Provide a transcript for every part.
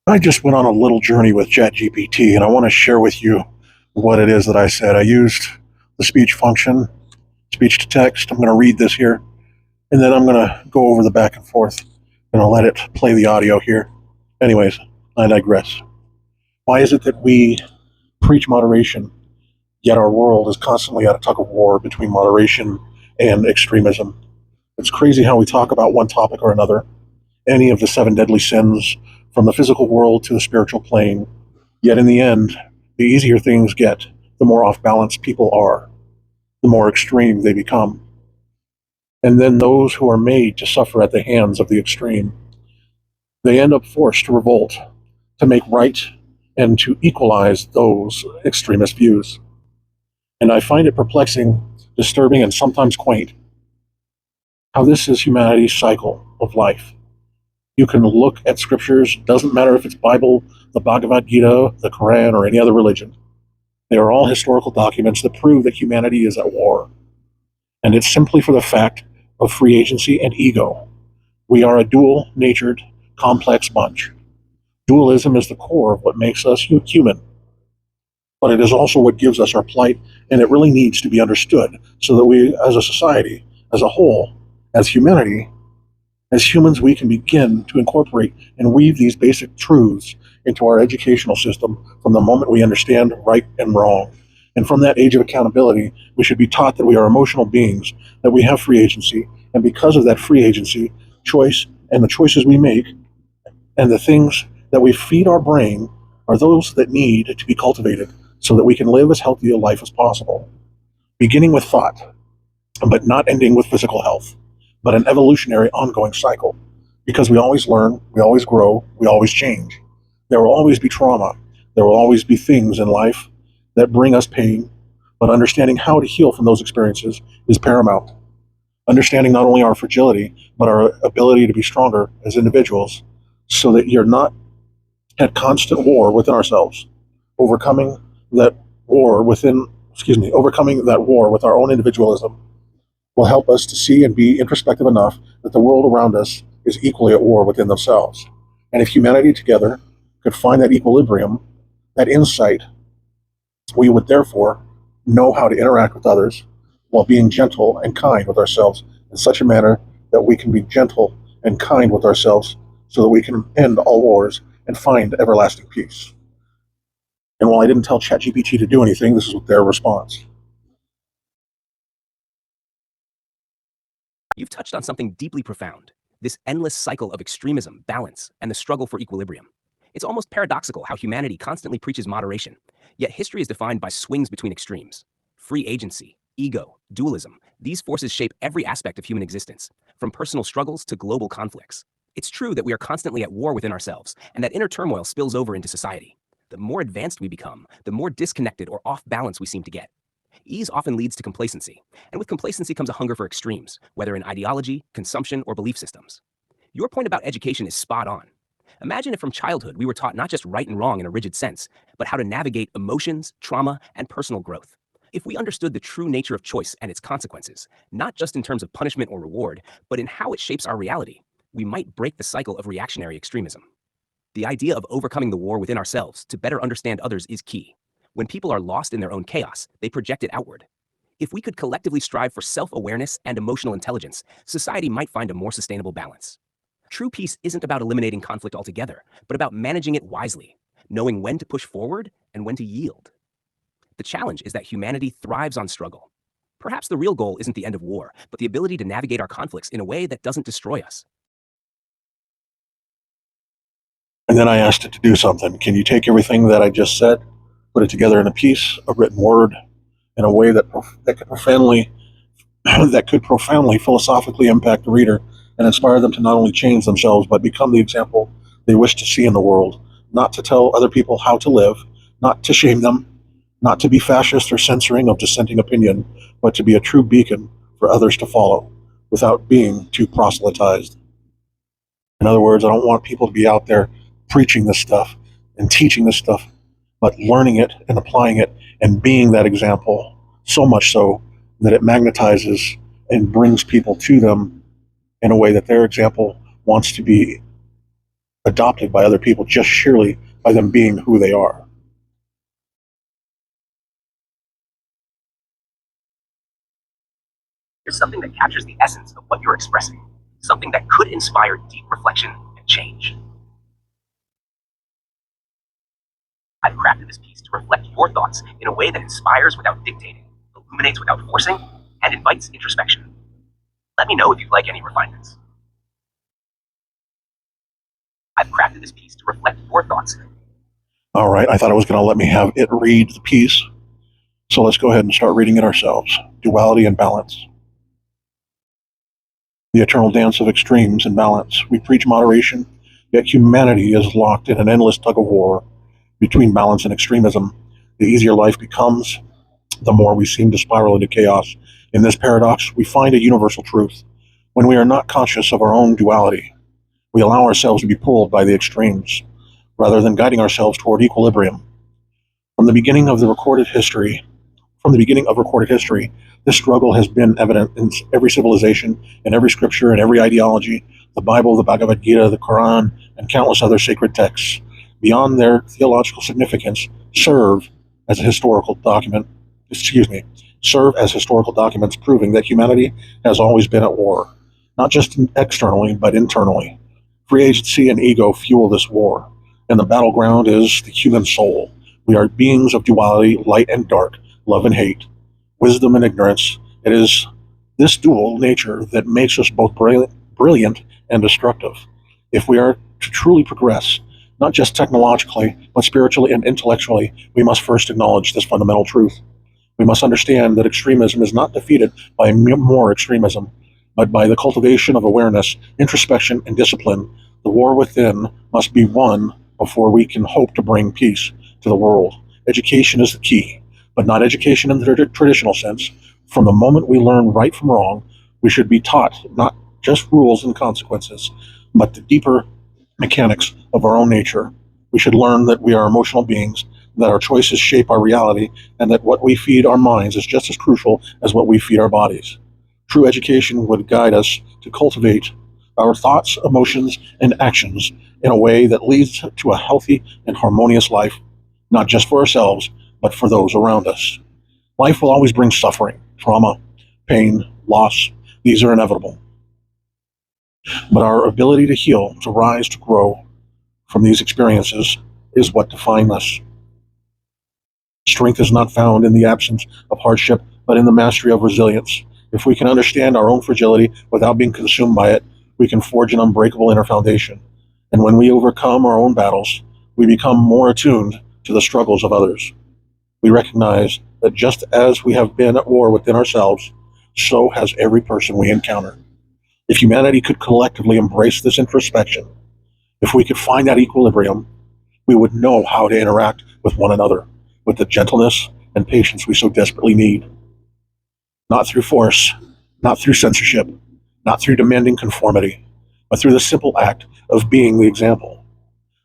I just went on a little journey with ChatGPT, and I want to share with you what it is that I said. I used the speech function, speech to text. I'm going to read this here, and then I'm going to go over the back and forth, and I'll let it play the audio here. Anyways, I digress. Why is it that we preach moderation, yet our world is constantly at a tug of war between moderation and extremism? It's crazy how we talk about one topic or another, any of the seven deadly sins, from the physical world to the spiritual plane. Yet in the end, the easier things get, the more off balance people are, the more extreme they become. And then those who are made to suffer at the hands of the extreme, they end up forced to revolt, to make right, and to equalize those extremist views. And I find it perplexing, disturbing, and sometimes quaint how this is humanity's cycle of life. You can look at scriptures, doesn't matter if it's Bible, the Bhagavad Gita, the Quran, or any other religion. They are all historical documents that prove that humanity is at war. And it's simply for the fact of free agency and ego. We are a dual-natured, complex bunch. Dualism is the core of what makes us human, but it is also what gives us our plight, and it really needs to be understood so that we, as a society, as a whole, as humanity, as humans, we can begin to incorporate and weave these basic truths into our educational system from the moment we understand right and wrong. And from that age of accountability, we should be taught that we are emotional beings, that we have free agency, and because of that free agency, choice, and the choices we make, and the things that we feed our brain are those that need to be cultivated so that we can live as healthy a life as possible. Beginning with thought, but not ending with physical health, but an evolutionary ongoing cycle. Because we always learn, we always grow, we always change. There will always be trauma. There will always be things in life that bring us pain, but understanding how to heal from those experiences is paramount. Understanding not only our fragility, but our ability to be stronger as individuals so that you're not at constant war within ourselves, overcoming that overcoming that war with our own individualism will help us to see and be introspective enough that the world around us is equally at war within themselves. And if humanity together could find that equilibrium, that insight, we would therefore know how to interact with others while being gentle and kind with ourselves in such a manner that we can be gentle and kind with ourselves so that we can end all wars and find everlasting peace. And while I didn't tell ChatGPT to do anything, this is their response. You've touched on something deeply profound, this endless cycle of extremism, balance, and the struggle for equilibrium. It's almost paradoxical how humanity constantly preaches moderation, yet history is defined by swings between extremes. Free agency, ego, dualism, these forces shape every aspect of human existence, from personal struggles to global conflicts. It's true that we are constantly at war within ourselves, and that inner turmoil spills over into society. The more advanced we become, the more disconnected or off balance we seem to get. Ease often leads to complacency, and with complacency comes a hunger for extremes, whether in ideology, consumption, or belief systems. Your point about education is spot on. Imagine if from childhood we were taught not just right and wrong in a rigid sense, but how to navigate emotions, trauma, and personal growth. If we understood the true nature of choice and its consequences, not just in terms of punishment or reward, but in how it shapes our reality, we might break the cycle of reactionary extremism. The idea of overcoming the war within ourselves to better understand others is key. When people are lost in their own chaos, they project it outward. If we could collectively strive for self-awareness and emotional intelligence, society might find a more sustainable balance. True peace isn't about eliminating conflict altogether, but about managing it wisely, knowing when to push forward and when to yield. The challenge is that humanity thrives on struggle. Perhaps the real goal isn't the end of war, but the ability to navigate our conflicts in a way that doesn't destroy us. And then I asked it to do something. Can you take everything that I just said, put it together in a piece, a written word, in a way that could profoundly that could profoundly philosophically impact the reader and inspire them to not only change themselves but become the example they wish to see in the world, not to tell other people how to live, not to shame them, not to be fascist or censoring of dissenting opinion, but to be a true beacon for others to follow without being too proselytized. In other words, I don't want people to be out there preaching this stuff and teaching this stuff, but learning it and applying it and being that example, so much so that it magnetizes and brings people to them in a way that their example wants to be adopted by other people just sheerly by them being who they are. Here's something that captures the essence of what you're expressing, something that could inspire deep reflection and change. I've crafted this piece to reflect your thoughts in a way that inspires without dictating, illuminates without forcing, and invites introspection. Let me know if you'd like any refinements. I've crafted this piece to reflect your thoughts. All right, I thought it was going to let me have it read the piece. So let's go ahead and start reading it ourselves. Duality and balance. The eternal dance of extremes and balance. We preach moderation, yet humanity is locked in an endless tug of war between balance and extremism. The easier life becomes, the more we seem to spiral into chaos. In this paradox, we find a universal truth. When we are not conscious of our own duality, we allow ourselves to be pulled by the extremes, rather than guiding ourselves toward equilibrium. From the beginning of recorded history, this struggle has been evident in every civilization, in every scripture, in every ideology. The Bible, the Bhagavad Gita, the Quran, and countless other sacred texts, beyond their theological significance, serve as historical documents proving that humanity has always been at war, not just externally, but internally. Free agency and ego fuel this war, and the battleground is the human soul. We are beings of duality, light and dark, love and hate, wisdom and ignorance. It is this dual nature that makes us both brilliant and destructive. If we are to truly progress, not just technologically, but spiritually and intellectually, we must first acknowledge this fundamental truth. We must understand that extremism is not defeated by more extremism, but by the cultivation of awareness, introspection, and discipline. The war within must be won before we can hope to bring peace to the world. Education is the key, but not education in the traditional sense. From the moment we learn right from wrong, we should be taught not just rules and consequences, but the deeper mechanics of our own nature. We should learn that we are emotional beings, that our choices shape our reality, and that what we feed our minds is just as crucial as what we feed our bodies. True education would guide us to cultivate our thoughts, emotions, and actions in a way that leads to a healthy and harmonious life, not just for ourselves, but for those around us. Life will always bring suffering, trauma, pain, loss. These are inevitable. But our ability to heal, to rise, to grow from these experiences is what defines us. Strength is not found in the absence of hardship, but in the mastery of resilience. If we can understand our own fragility without being consumed by it, we can forge an unbreakable inner foundation. And when we overcome our own battles, we become more attuned to the struggles of others. We recognize that just as we have been at war within ourselves, so has every person we encounter. If humanity could collectively embrace this introspection, if we could find that equilibrium, we would know how to interact with one another with the gentleness and patience we so desperately need. Not through force, not through censorship, not through demanding conformity, but through the simple act of being the example.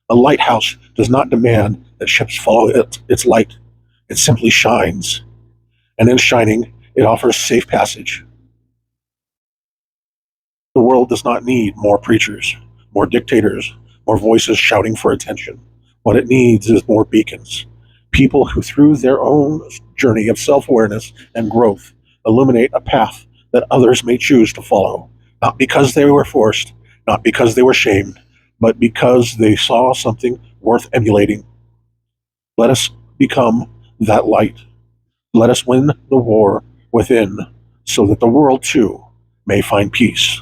A lighthouse does not demand that ships follow its light. It simply shines. And in shining, it offers safe passage. The world does not need more preachers, more dictators, more voices shouting for attention. What it needs is more beacons. People who, through their own journey of self-awareness and growth, illuminate a path that others may choose to follow, not because they were forced, not because they were shamed, but because they saw something worth emulating. Let us become that light. Let us win the war within so that the world too may find peace.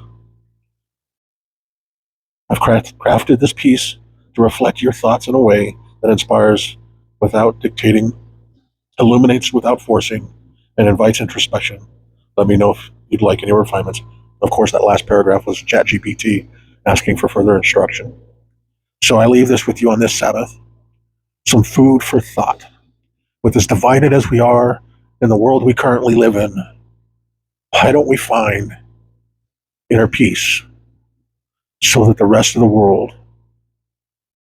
I've crafted this piece to reflect your thoughts in a way that inspires without dictating, illuminates without forcing, and invites introspection. Let me know if you'd like any refinements. Of course, that last paragraph was ChatGPT asking for further instruction. So I leave this with you on this Sabbath. Some food for thought. With as divided as we are in the world we currently live in, why don't we find inner peace so that the rest of the world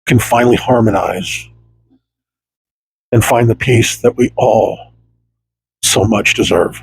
can finally harmonize and find the peace that we all so much deserve?